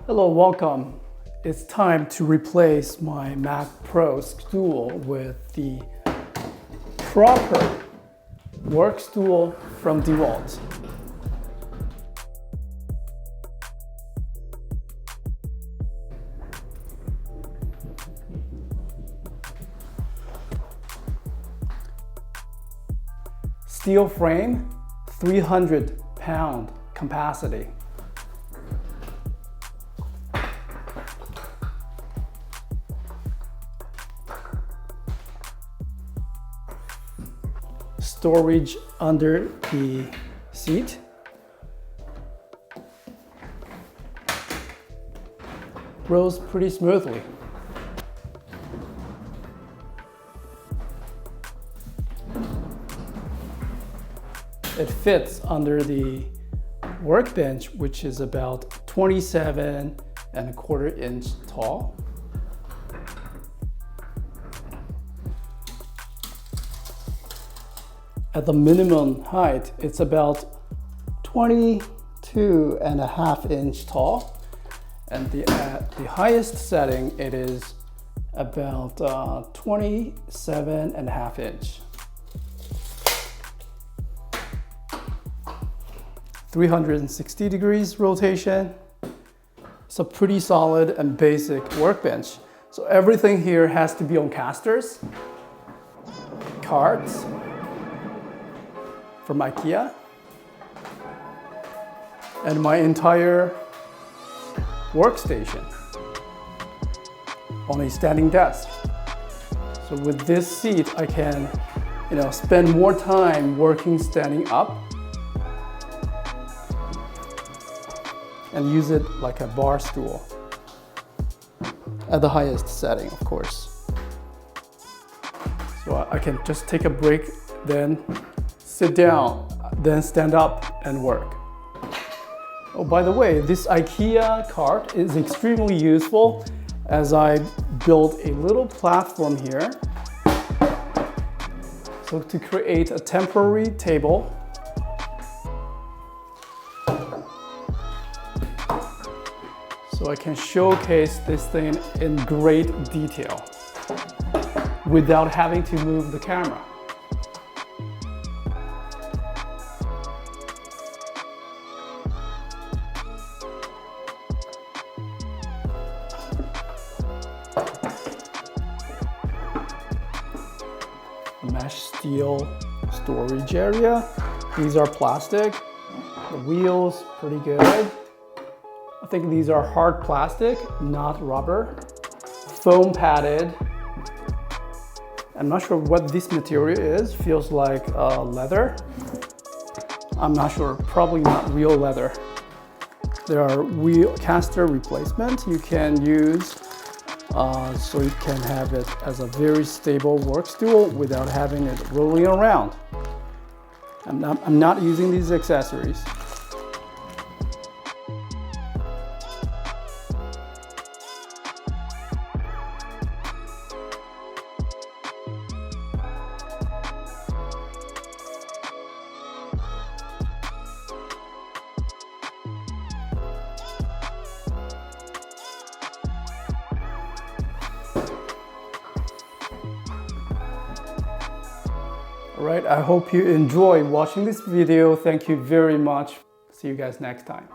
Hello, welcome. It's time to replace my Mac Pro stool with the proper work stool from DeWALT. Steel frame, 300-pound capacity. Storage under the seat. Rolls pretty smoothly. It fits under the workbench, which is about 27¼ inch tall. At the minimum height, it's about 22½ inch tall. And at the highest setting, it is about 27½ inch. 360 degrees rotation. It's a pretty solid and basic workbench. So everything here has to be on casters, cards from IKEA, and my entire workstation on a standing desk. So with this seat, I can, spend more time working standing up and use it like a bar stool at the highest setting, of course. So I can just take a break, then sit down, then stand up and work. Oh, by the way, this IKEA cart is extremely useful as I built a little platform here. So to create a temporary table, so I can showcase this thing in great detail without having to move the camera. Mesh steel storage area. These are plastic. The wheels, pretty good. I think these are hard plastic, not rubber. Foam padded. I'm not sure what this material is. Feels like leather. I'm not sure, probably not real leather. There are wheel caster replacement you can use so you can have it as a very stable work stool without having it rolling around. I'm not using these accessories. All right, I hope you enjoy watching this video. Thank you very much. See you guys next time.